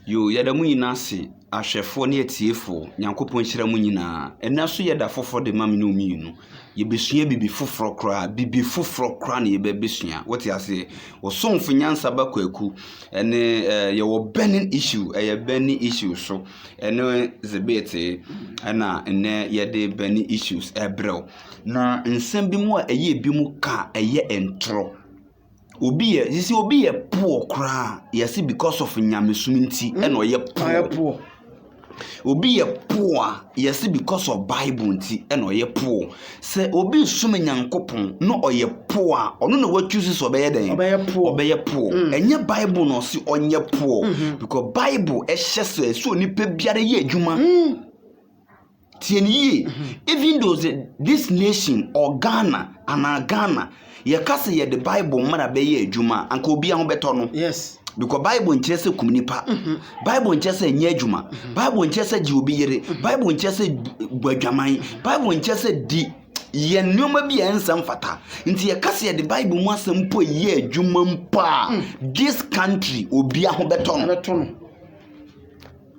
Yo yada mu nyina se ahwefo ne atiefo Nyankopon hyira mu nyina ena so yada foforo de mam ne omienu ye besua bibi foforo kra ne ye besua what you say osomfo nyansa bakwaku ene ye wo burning issue burning issue so ene zebete na ene ye de burning issues ebrew na nsem bi mu a bi mu ka entro obi ye poor kra yes because of nyamesum nti and oye poor obi ye poor yes because of Bible nti and oye poor say obi sum Nyankopon no oye poor ono na what choose so obeye den obeye poor enye Bible no si onye poor because Bible e hyese so nipa biare ye adwuma tieni even though this nation or Ghana ye kase ye the Bible mara be ye adwuma anka obi a ho beto no yes because Bible nche se kumnipa Bible nche se nye adwuma Bible nche se ji obi yere Bible nche se gwadwaman Bible nche se di ye nneoma bi ensam fata nti ye kase ye the Bible mu asem po ye adwuma mpa this country obi a ho beto no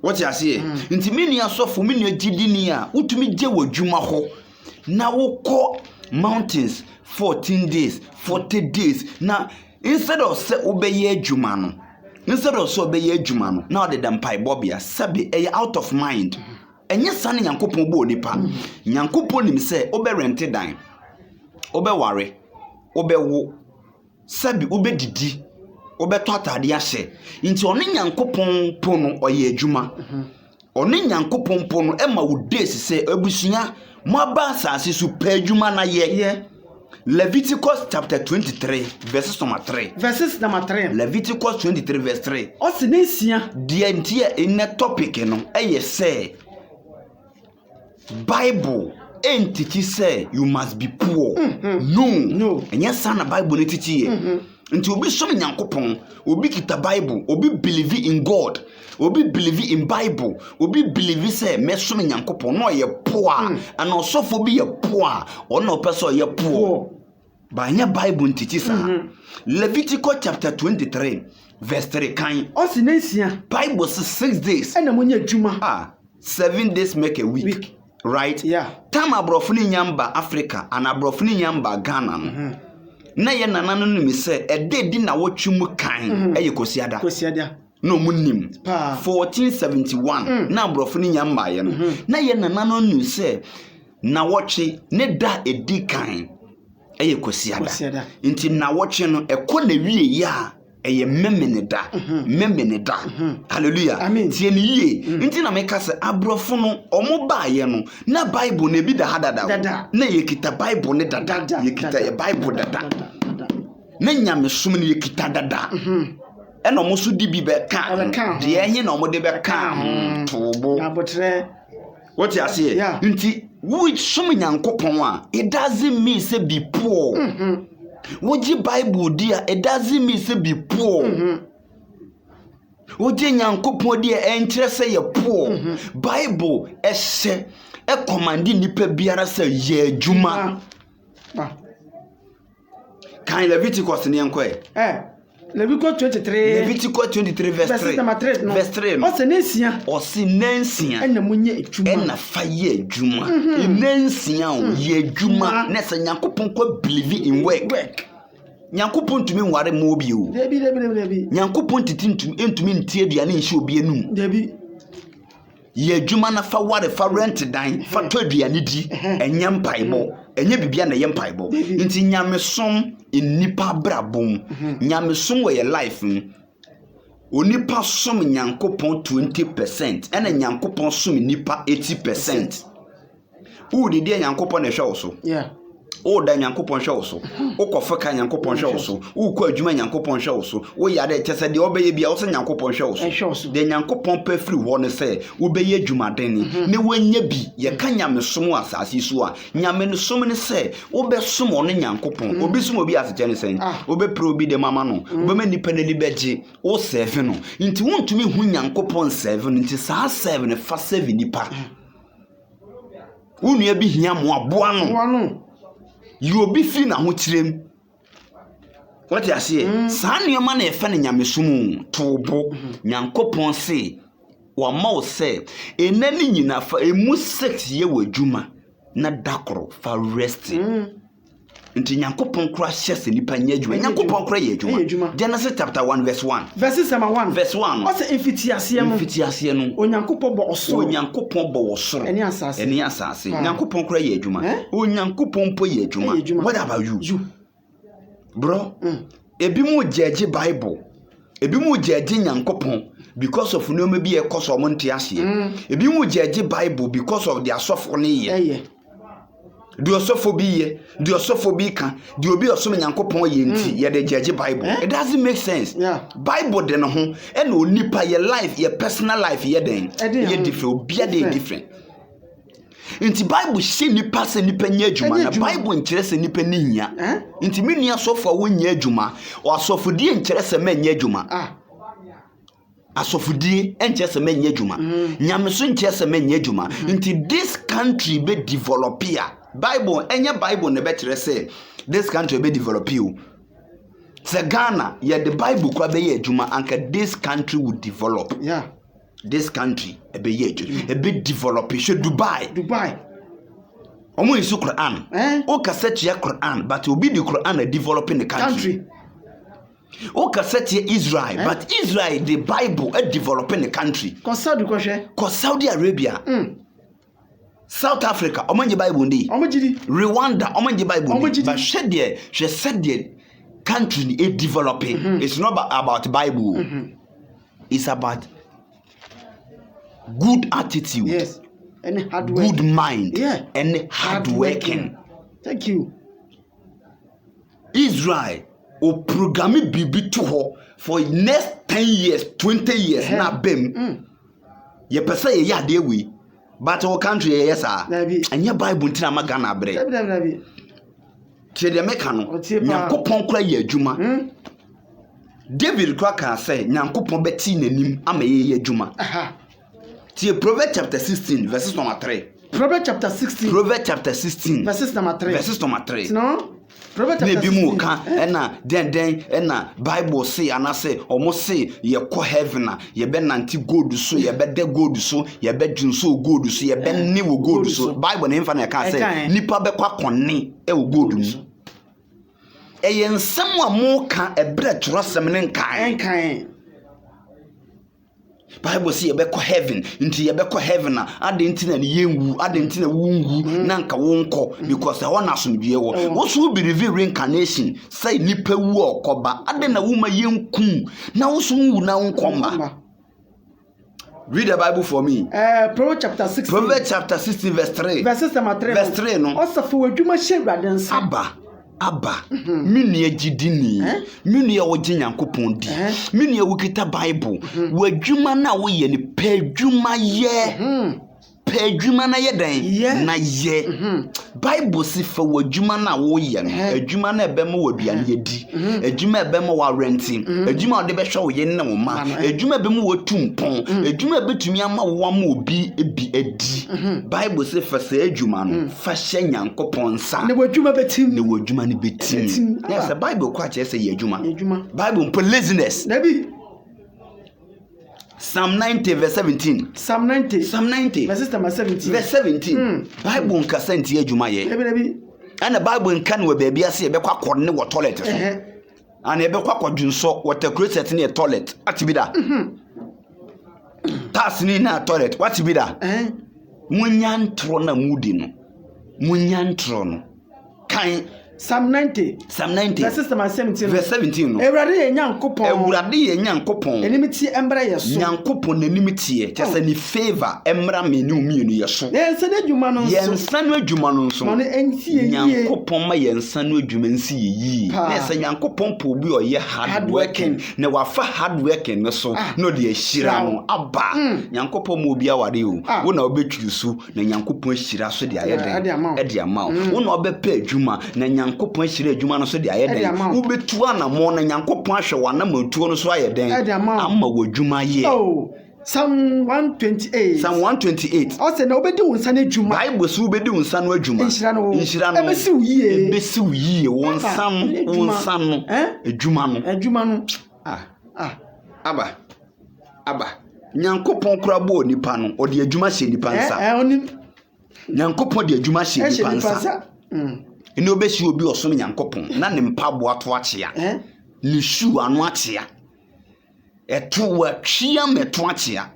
what you say nti mini asofo mini agidini a utumi je wadwuma ho na wokọ mountains 14 days 40 days na instead of say obeye adwuma no now the dampai bobia sabe out of mind enye sane Nyankopon bo nipa Nyankopon nim say obe rent dan obe ware obe wo sabe obe didi obe to atade ahye nti one Nyankopon po no oye adwuma one Nyankopon po no ema wo days say abusua mo aba asase su pa adwuma na ye Leviticus chapter 23 verses number 3. Leviticus 23 verse 3. Osinisia the entire in a topic no say Bible entity say you must be poor. No. And yes son Bible entity until obi some Nyankopon obi kita Bible obi believe in God obi believe in Bible obi believe say me some Nyankopon no ye poor and also for be ye poor or no person ye poor by your Bible entity sa Leviticus chapter 23 verse 3 kan Osinisia Bible says 6 days and amunya adwuma 7 days make a week. Right? Yeah. Time abrofuni nyamba Africa and abrofuni nyamba Ghana na ye nananu no mi say e dey di na wotwum kan kosiada no munim 1471 na abrofuni nyamba ye no na ye nananu no say na woche ne da edi kan kosiada nti na woche no ekọ na wie ya memene da hallelujah tie ni yie nti na meka se abrofo no omo baaye no na Bible na bi da hadada na ye kita Bible ne dada ye kita ye Bible dada na nyamesum ne ye kita dada ena omo so di bi be ka de enye na omo de be ka tobo abotre what you say nti we sum Nyankopon a it doesn't mean say be poor Woji Bible dia it doesn't mean say be poor. Woji Nyankopon dia enkyere say ye poor. Bible ehye e command nipa biara say ye adwuma. Kan Leviticus ne enko Leviticus 23 verse 3. Verse 3. Osinensia. Ena munye adwuma. Ena fa ye adwuma. Enensia ye adwuma. Na se Nyankopon kwa believe in work. Nyankopon tumi nware mo bi o. Debi. Nyankopon ntumi ntie aduane nhye obi enum. Debi. Ye adwuma na fa ware fa rent dan fa to aduane di enye mpaibo enye bibia na ye mpaibo nti nyamesom enipa brabom nyamesom we your life onipa som Nyankopon 20% ena Nyankopon som nipa 80%. Who did Nyankopon na hwe wo so o da Nyankopon hwe wo so o kofeka Nyankopon hwe wo so o kɔ adwuma Nyankopon hwe wo so o yade kyese de obeye bia wo se Nyankopon hwe wo so de Nyankopon pa firi ho ne se obeye adwuma den ne wanya bi ye ka nyamesom asase so a nyame no som ne se obesom ono Nyankopon obi som obi aseke ne sen obe pro bi de mama no obe ma nipa ne libeje o serve no nti wontumi hu Nyankopon serve no nti saa serve ne fa serve nipa wonu bi hia mo aboa no you be fi na ho kirem What you say? San your man e fa ne nyamesom tobo Nyankopon se wa ma say enani nyina fa emu 6 ye wadwuma na dakoro fa rest. Nti Nyankopon kura hyese nipa nya adwuma. Nyankopon kura ye adwuma. Genesis chapter 1 verse 1. Verse 1. Verse 1. What's infitiase no? Infitiase no. Onyankopon bo osoro. Onyankopon bo osoro. Eni asase. Nyankopon kura ye adwuma. Onyankopon po ye adwuma. What about you? Bro, ebi mu judge Bible. Ebi mu judge Nyankopon because of no maybe a cause of monte ase. Ebi mu judge Bible because of their suffering ye. Do osophobi can do obi osom Nyankopon ye nti ye de judge Bible. It doesn't make sense. Bible de no ho e no nipa your life, your personal life ye den. Ye different, obi dey different. Inti Bible she nipa se nipa nya adwuma na Bible nkire se nipa ni nya. Inti me nua sofo wo nya adwuma, o asofodie nkire se ma nya adwuma. Asofodie nkire se ma nya adwuma. Nyameso nkire se ma nya adwuma. Inti this country be develop here. Bible enya Bible ne betre say this country be develop you. Se Ghana ye the Bible kwa be ye adwuma anka this country will develop. Yeah. This country a bit developed. Dubai. Omo isu Quran. O cassette ya Quran, but will be the Quran a developing the country. O cassette Israel, but Israel the Bible a developing the country. Cause Saudi Arabia. South Africa, omo Bible ndi. Rwanda, omo Bible ndi. But she said the country is developing. It's not about Bible. It's about good attitude, yes, and hard work, good mind, and hard working. Thank you. Israel o programme bibi to ho for next 10 years, 20 years na bem. Ye pesa ye ya de we, but our country yes sir. And your Bible ntina magana bre. Tie de meka no. Nyankopon kura ye adwuma. David kwa kan say Nyankopon beti nanim ama ye adwuma. Proverbs chapter 16 verses number 3. Proverbs chapter 16. Proverbs chapter 16 verses number 3. Verses number 3. No. Proverbs chapter 16. Ena den ena Bible say and I say almost say ye ko heaven na ye be nanti gold so ye be de gold so ye be dwun so gold so ye be ni wo gold so Bible na emfa na ka say nipa be kwa konni e wo gold mu. E nsem a mo ka e bre torosem ne nkan. Bible say ye be ko heaven nti ye be ko heaven na ade nti na yenwu ade nti na wungu na nka wonko because e wona asomdue wo so believe reincarnation say nipa wu okoba ade na wuma yenku na wo so wu na wonkomba. Read the Bible for me. Proverbs chapter 16. Proverbs chapter 16 verse 3. Verses number 3. Verse 3 no. Osafo wadwuma hyewrade nsa. Aba mini agidini mini ya woje Nyankopon di mini ya wukita Bible wadwuma na wo ye ni pedwuma ye pedwuma na ye dan na ye Bible si fa wadwuma na wo ye no adwuma na ebe ma waduane ye di adwuma ebe ma wa renting adwuma ode be hwe wo ye ne wo ma adwuma ebe ma watumpon adwuma betumi ama wo ma obi ebi adi Bible si fa sa adwuma no fa hye Nyankopon sa ne wadwuma betim ni betim. Yes, the Bible quite say ye adwuma. Bible for laziness. Nabi Psalm 90 verse 17. Psalm 90 verse 17. Verse 17. Bible nka senti adwuma ye. Nabi and the Bible nka no baby ase e be kwa kɔ ne wo toilet so. And e be kwa kɔdwunso water closet ne toilet. Atibi da. Tas ni na toilet. What be da? Munyantro na mudi no. Munyantro no. Kan Psalm 90 verses 17. Verse 17 no. Ewurade ye Nyankopon. Enimiti embra ye so. Nyankopon enimiti ye. Just any favor embra menu mienu ye so. Yensa na adwuma no so. Yensa na adwuma no so. No ensi ye. Nyankopon ma yensa na adwuma nsi ye yi. Na se Nyankopon po bi o ye hard working. Na wafa hard working no so. No de ahira no aba. Nyankopon mo bi aware o. Wo na obetwiri su na Nyankopon ahira so de ayeden. E de ama. Wo na obepa adwuma na Nyankopon ahira adwuma no so de ayeden. Wo betu ana mo na Nyankopon ahwe wana matuo no so ayeden. Amma wadwuma ye. Psalm 128. Psalm 128. Also, nobody will send a juma. Bible so be doing son wa juma. Inshira no. Ebesi uye won sam no. Ejuma no. Aba. Nyankopon kura bo nipa no. Odi ejuma hye nipa nsa. Nyankopon de ejuma hye nipa nsa. Ene obesi obi osom Nyankopon na ne mpabo ato akyea. Ni shu anu akyea. Eto wa twia meto akyea.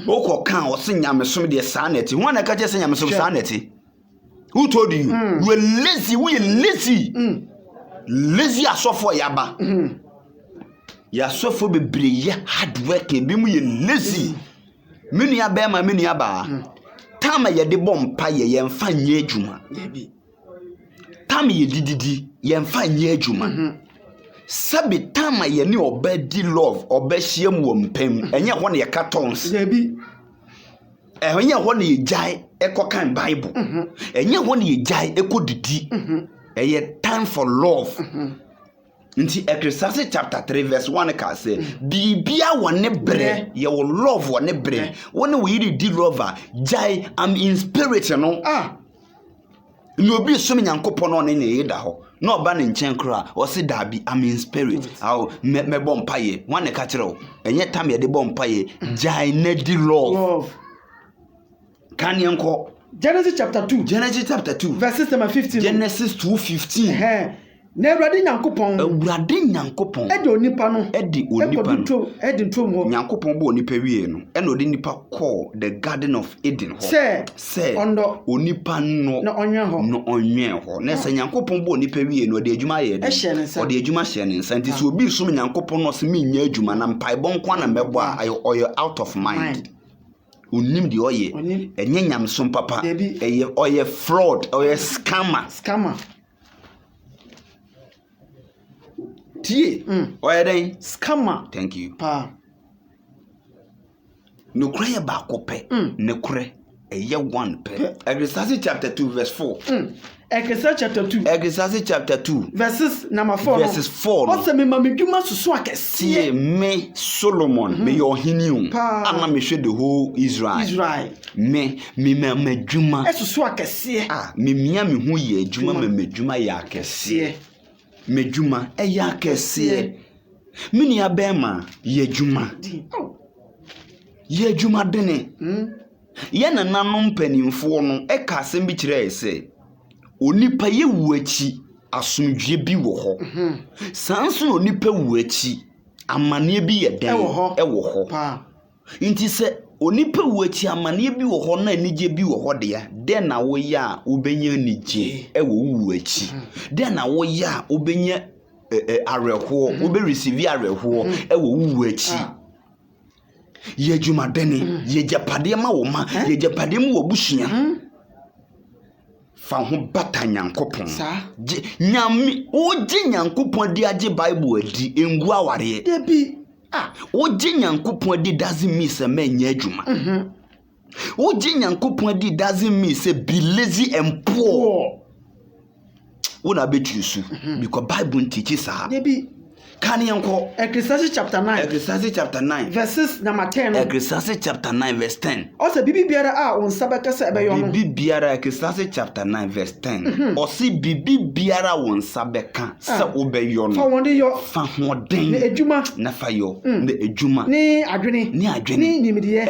Oko kan o se nyamesom de saa neti. Ho na ka je se nyamesom saa neti. Who told you? We lazy, we lazy. Lazy asofo yaba. Ya sofo bebre ye hard work e bi mu ye lazy. Menu ya ba ma menu ya ba. Tama ye de bompa ye mfa nye adwuma. Tama ye dididi ye mfa nye adwuma. Sabi tama ye ni obedi love obehiem wo mpem enye ho na ye cartons. Enye ho na ye jai ekokan Bible. Enye ho na ye jai ekodidi. Eye time for love. Nti Ecclesiastes chapter 3 verse 1 ka say bibia wone bre ye wo love wone bre wone we di lover jai am in spirit no no obi so Nyankopon no ne yeda ho no oba ne nchen kra o se dabi am in spirit aw me bompa ye wane ka kire o enye tam ye de bompa ye jai ne di love kan yenko Genesis chapter 2 verses number 15. Genesis 2:15. Na Awurade Nyankopon edi onipa no edi ntom ho Nyankopon bo onipa wie no e na odi nipa call the garden of Eden ho say ondo onipa no na onwen ho na se Nyankopon bo onipa wie no odi adwuma ye odi adwuma hye ne nsa nti so obi sum Nyankopon no se menya adwuma na mpai bonkwa na mebo a oyo out of mind unim di oye enye nyamsom papa oye fraud oye scammer Tie oye den scammer. Thank you Pa no kure ba kope ne kure eye one pe Ecclesiastes chapter 2 verse 4 Ecclesiastes chapter 2 verses number 4 Ose me mamedwuma susu akese me Solomon me your hiniu ama me hwe the whole Israel me mamedwuma susu akese me mia me hu ye adwuma mamedwuma ya akese medwuma eya akese mini abema ye adwuma dene ye nananom panimfo no e ka asem bi kire ese onipa ye wuachi asomdwe bi wo ho sanso onipa wuachi amane bi ye den e wo ho nti se onipa wuachi amane bi wo ho na anije bi wo ho de den na wo ya obenya anije e wo wuachi den na wo ya obenya areho wo be receive areho e wo wuachi ye dwumadene ye japade ma wo ma ye japade mu wo busua fa ho bata Nyankopon nyame oje Nyankopon di age Bible adi engu aware debi oje Nyankopon di doesn't mean say menya adwuma oje Nyankopon di doesn't mean say be lazy and poor wona betusu because Bible teaches her debi kan yanko Ecclesiastes chapter 9 verses number 10 Ecclesiastes chapter 9 verse 10 Ose bibi biara a on sabeka se ebe yo no bibi biara Ecclesiastes chapter 9 verse 10 Ose bibi biara won sabeka se obeyo no fa wonde yo fa hoden ne adwuma na fa yo ne adwuma ni adwene ni nimidie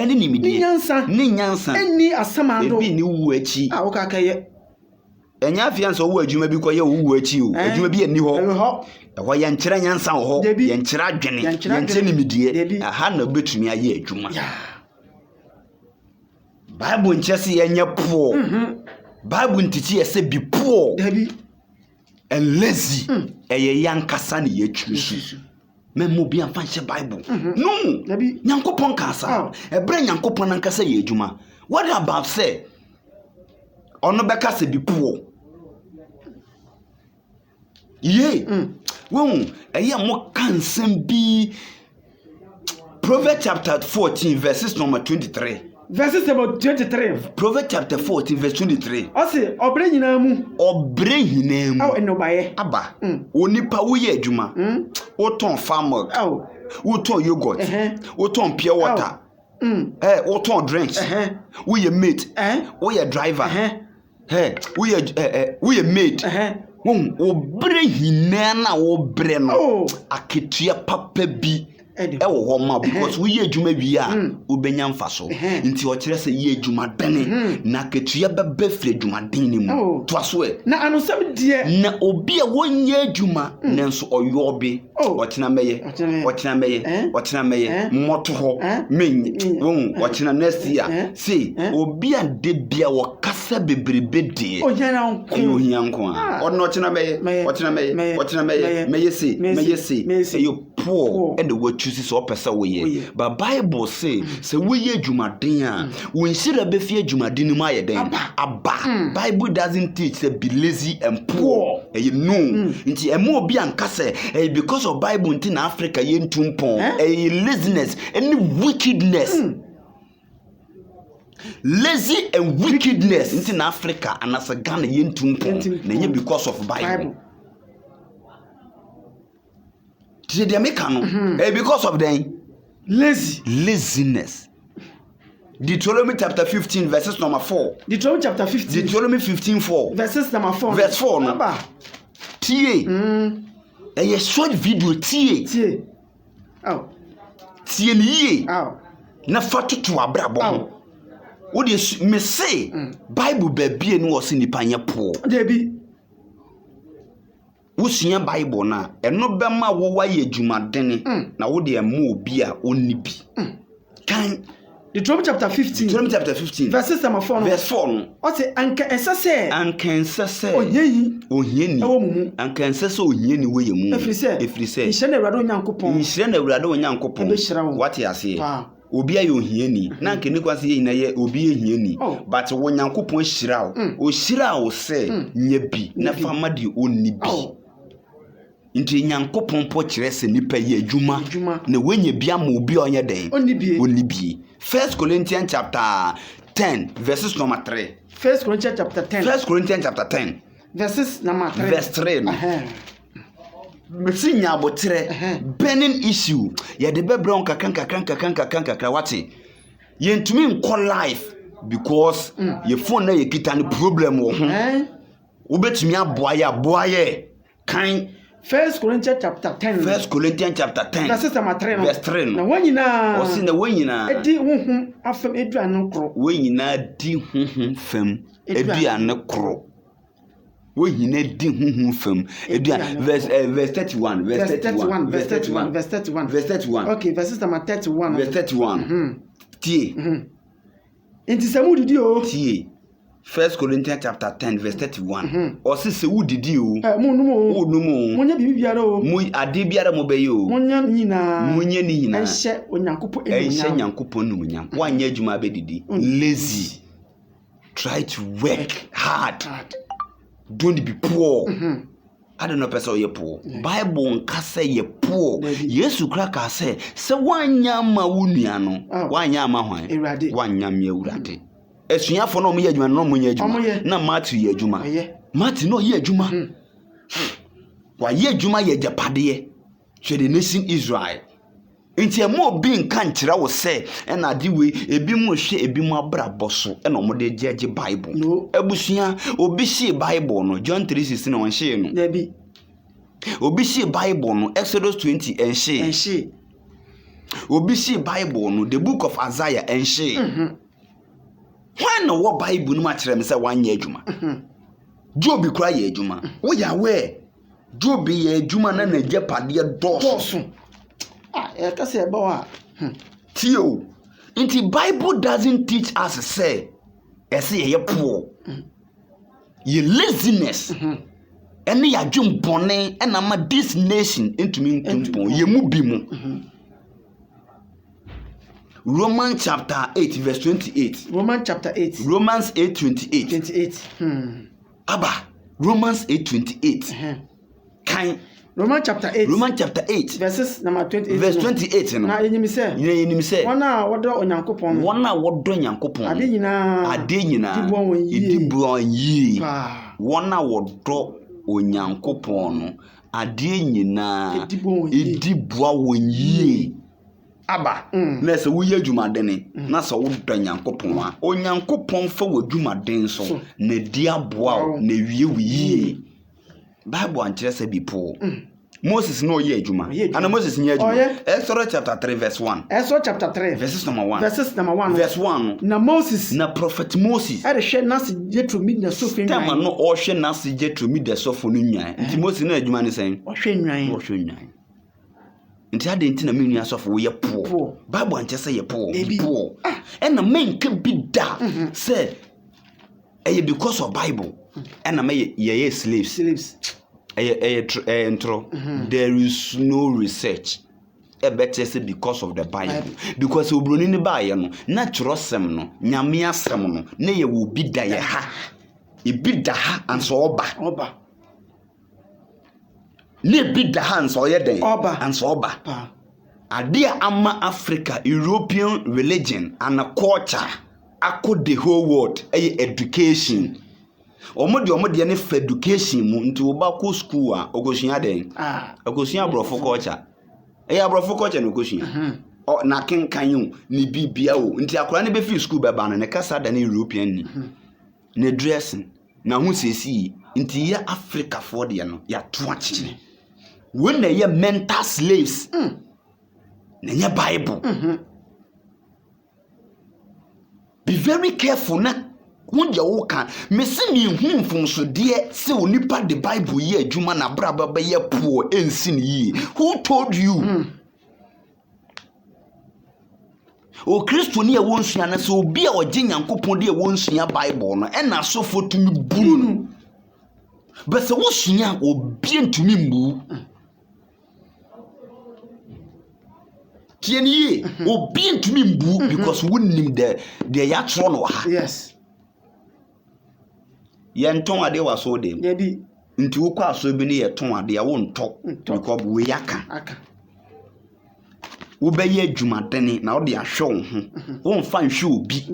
ni nyansa ni asamando ebi ni wuachi wo ka kaye enya afianso wo adwuma bi ko ye wo wuachi o adwuma bi ani ho ho ye nkyere nyansa ho ye nkyere adwene ye nkyere nimidie aha na betumi aye adwuma Bible nkyese ye nya poor Bible ntiti ye se bi poor and lazy eye yankasa ne ye twusu memo bi amfa nche Bible no Nyankopon kasa ebre Nyankopon nankasa ye adwuma what about say ono beka se bi poor ye won eye mo kansem bi Proverbs chapter 14 verses number 23 verses number 23 Proverbs chapter 14 verse 23 Ose obre nyina mu aw enobaye aba onipa wo ye adwuma wo ton farmer Woton yogurt. Woton pure water. Woton drinks. We a mate. We a driver. We a mate. Wo bre hinana wo bre no. Aketua papa bi. Ewo homa because we ye adwuma bi a obenya mfaso nti o kire se ye adwuma dane na ketua bebe fre adwuma den ni mu to aso e na anosam die na obi a wonye adwuma nanso oyobe okina meye moto ho men okina next year see obi a de bia wo kasa bebrebe de ohianko a ono okina meye see you poor and the chooses so pesa we but Bible say we ye adwumaden a won shira be fie adwumaden mu ayeden aba Bible doesn't teach say be lazy and poor you know nti emo obi anka say because of Bible in Africa ye ntumpon laziness and wickedness lazy and wickedness in Africa and as a Ghana ye ntumpon na ye because of Bible. They make because of them laziness. Deuteronomy chapter 15 verses number 4. Deuteronomy chapter 15. Deuteronomy 15:4. Verses number 4. Verse 4. No. Tie. A short video tie. Oh. Tie ni. Oh. Na fatu to abrabo. What is me say? Bible baby no was ni panya po. Debi. Wusua Bible na eno bema wo waye adwumadene na wo de emu obi a onni bi kan Deuteronomy chapter 15 verses number 4 verse 4 no o say anka esese ohieni anka esese ohieni we yemu efrise nhye na Awurade Onyankopɔn what you say obi aye ohieni na anka ne kwase ye na ye obi ehieni but wo Nyankopɔn hyira o hyira o se nya bi na fama de onni bi nti Nyankopɔn po kire se nipa ye adwuma na wenye bia ma obi onye den onni bi 1 Corinthians chapter 10 verses number 3. 1 Corinthians chapter 10. 1 Corinthians chapter 10 verses number 3. Verse 3. Mesi nya abotre burning issue ye de bebron kakanka wati ye ntumi nko life because ye phone na ye kita ni problem wo ho obetumi aboa ye kan 1 Corinthians chapter 10. 1 Corinthians chapter 10. Verses number 3. Verse 3. Na wanyina. Osi na wanyina. Edi honhom afem eduane kro. Wanyina di honhom fem eduane kro. Wanyina di honhom fem eduane verse 31. Verse 31. Okay, verses number 31. Verse 31. Tie. Enti samu didi o. Tie. 1 Corinthians chapter 10 verse 31. Osi se wudidi o. Munumu. Munya bibiara o. Mu ade biara mo be yo. Munya nyina. Munya ni nyina. Ehye Onyankopɔn enyam. Ehye Nyankopɔn numunyam. Wanya adwuma be didi. Lazy. Try to work hard. Don't be poor. I don't know person ye poor. Bible nka say ye poor. Yesu kra ka say se wanya ma wunua no. Wanya ma hwan. Wanya me Awurade. Esuafo no mo ye adwuma no mo ye adwuma na Matthew ye adwuma Matthew no ye adwuma wa ye adwuma ye japade hwe the nation Israel enti emo bi nka nkira wo se na ade we ebi mo hwe ebi mo abrabɔ so na mo de jeje Bible abusua obi hye Bible no John 3:16 na won hye no dabi obi hye Bible no Exodus 20 enhye obi hye Bible no the book of Isaiah enhye when no what Bible no match them say one year adwuma Job cry ye adwuma wo ya we Job ye adwuma na na japade doso e ka se ba wa tio inti Bible doesn't teach us say ye poor ye laziness ene ya dwumpone ena ma this nation intumi nkumpon ye mu bi mu Romans chapter 8 verse 28. Romans chapter 8. Romans 8:28. Abba, Romans 8:28. Kind. Romans chapter 8. Romans chapter 8. Verses number 28. Verse 28. Na yenyim say. Yenyim say. Wana wodo Onyankopon. Wana wodo Nyankopon. Ade nyina. Idi buon yi. Wana wodo Onyankopon no. adeɛ nyinaa edi boa wɔn yie aba na sɛ woyɛ adwumadene na sɛ wodɔ Nyankopɔn a Onyankopɔn fa wɔ adwumaden so na di aboa wo na wie wo yie Bible ankyerɛ sɛ bipo Moses no ye adwuma ana Moses nye adwuma Exodus chapter 3 verse 1 Exodus chapter 3 verses number 1 verse 1 na Moses na prophet Moses ere hwe na se Jethro mi da sofo nwan tema no o hwe na se Jethro mi da sofo no nwan nti Moses na adwuma ne sɛn o hwe nwan nti ade nti na menu asofo wo ye po Bible anche sɛ ye po ɛna menka bi da sɛ ɛyɛ because of Bible ɛna me ye slaves there is no research better say because of the Bible because obroni ne ba ye no na kyerosem no nyame asem no na ye wo bi da ye ha e bi da ha anso oba ne bi da ha anso ye den anso oba ade ama Africa European religion and culture akọ the whole world education Omode ne for education mu nti wo ba ko school a okosua den okosua brofo culture brofo culture no okosua na kenkan yu ni bibia o nti akora ne be fi school be ba no ne kasa da ne European ni ne dressing na hu sesi nti ya Africa for de no ya to achi when na ye mental slaves na ye Bible be very careful na wonja wo kan mesi mi hu mfomso de se onipa the Bible ye adwuma na braba ba ye po ensi ne yi who told you o Kristo ne ye wonsua na se obi a oje Nyankopon de ye wonsua Bible no e na so fotumi bunu but se wo sua obi ntumi mbu tieni obi ntumi mbu because wonnim the ya tro no ha yes yenton ade waso dem nti wo kwa so bi ne yeton ade ya wo nto because we yaka wo be ye adwumadene na wo de ahwe wo ho wo mfa nhwe obi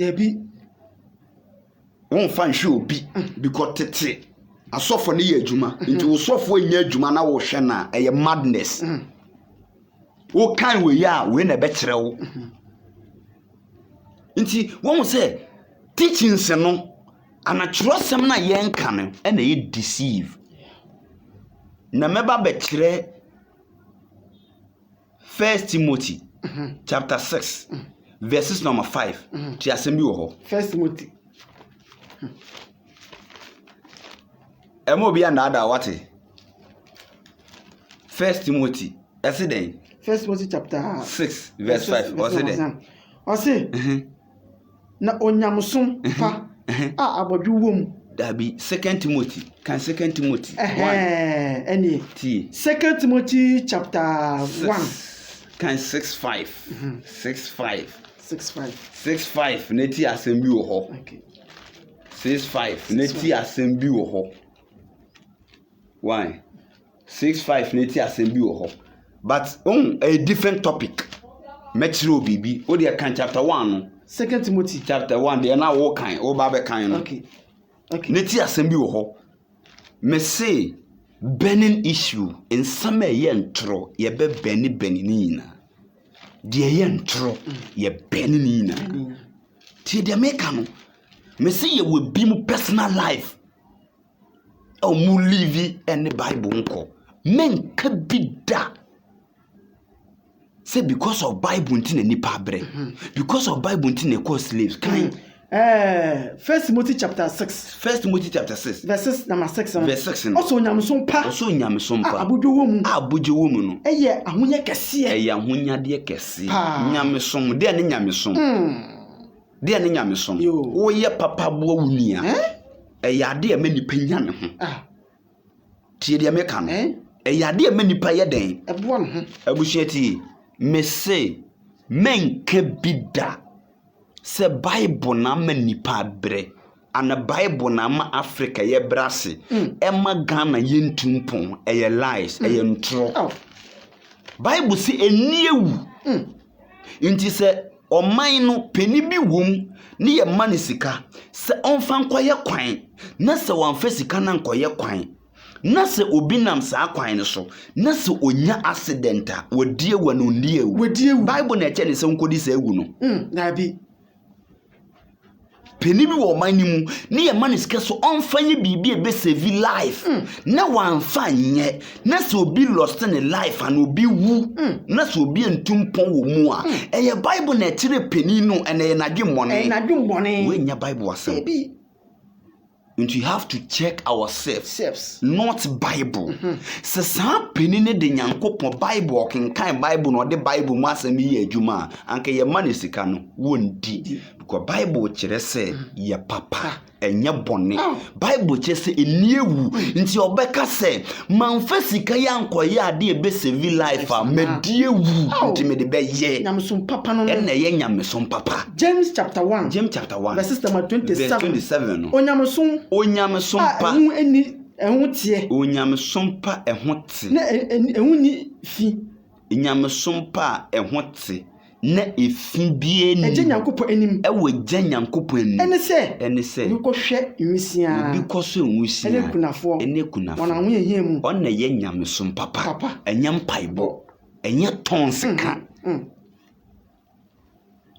wo mfa nhwe obi because tete asofo ne ye adwuma nti wo sofo enya adwuma na wo hwe na eye madness wo kan we ya we na be kire wo nti wo say teachings no ana trosem na yenka no na ye deceive na meba be kire 1 Timothy chapter 6 verses number 5 ti asem bi wo ho 1 Timothy emo bi anda ada wate 1 Timothy esiden 1 Timothy chapter 6 verse 5 osiden osi na onyamsom pa abodwu wom dabi 2 Timothy kan 2 Timothy any 2 Timothy chapter 1 kan 6:5 6:5 neti asem bi wo ho okay 6:5 neti asem bi wo ho why 6:5 neti asem bi wo ho but a different topic metro bibi o dey kan chapter 1 no 2 Timothy chapter 1 dey na wo kan wo ba be kan no okay neti asem bi wo ho me say burning issue in some ye ntro ye be beni ni na de ye ntro ye beni ni na ti de make no me say ye will be mu personal life o mu live any Bible nko men ka bida say because of Bible nti na nipa bre because of Bible nti na call slaves kan 1 Timothy chapter 6 1 Timothy chapter 6 verses number 6 verse 6 also nyamsom pa abudwo wo mu no eye ahonya kese eye ahonya de kese nyamesom de ne nyamesom de ne nyamesom wo ye papa bo wunia eye ade e manipa nya ne ho tie de meka no eye ade e manipa ye den ebo no ho abusuati me say men ka bida se Bible na manipa bre ana Bible na ma Africa ye brase ema Ghana ye ntumpon eye lies eye ntro Bible si eniewu nti se oman no peni bi wom ne ye manisika se onfa nkoye kwan na se wonfa sika na nkoye kwan na se obi nam saa kwan so na se onya accident a wadie wanu ndie wu Bible na eche ne se nkodi sa egu no na bi peni bi wo man ni mu ne ye man sika so onfanye bibi ebe save life na wanfa nye na se obi lost in life and obi wu na se obi entumpon wo mu a eye Bible na eche peni no ene na dwemmone we nya Bible asem and we have to check ourselves, not Bible. Se sa peni ne de Nyankopon Bible kan Bible no de Bible mu asem ye adwuma anka ye man sika no wondi because Bible kire se ye papa enye bone Bible kire se eniewu nti obeka se manfa sika yankoye ade ebe save life a mediewu nti me de be ye nyamsom papa no ene ye nyamsom papa James chapter 1 verse 27 onyamsom pa ehun tie onyamsom pa ehun tie na ehun ni fi nyamsom pa ehun tie na efin bie ni eje Nyankopon anim ewe je Nyankopon anim ene se bi ko hwe nwisia bi ko so nwisia ene kunafo wana ho yehia mu ona ye nyamsom papa enye mpaibo enye tonsika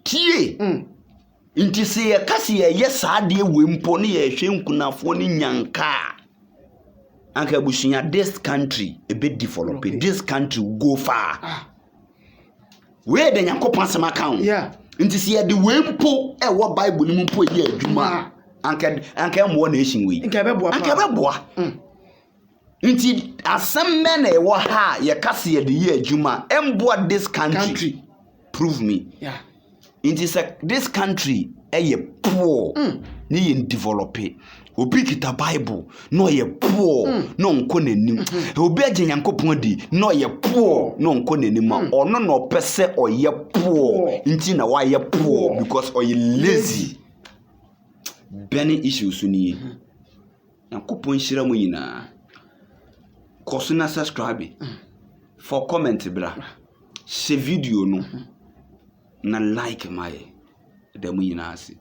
tie inti se ye kase ye saa de wempo ne ye hwe nkunafo ne nyanka anka busunya this country a bit develop this country go far we de Nyankopon asema kan inti se ye de wempo e wo Bible ni mu mpo ye adwuma anka mo nation we anka beboa inti asem me na e wo ha ye kase ye de ye adwuma emboa this country prove me inti se this country eye poor ni ye develop obi kita Bible no ye poor no nko nanim obi age Nyankopon di no ye poor no nko nanim ono no pese oye poor inti na wa ye poor because oye lazy bene issues ni Nyankopon hira mu nyina koso na subscribe for comment bra share video no na like my da mu nyina ase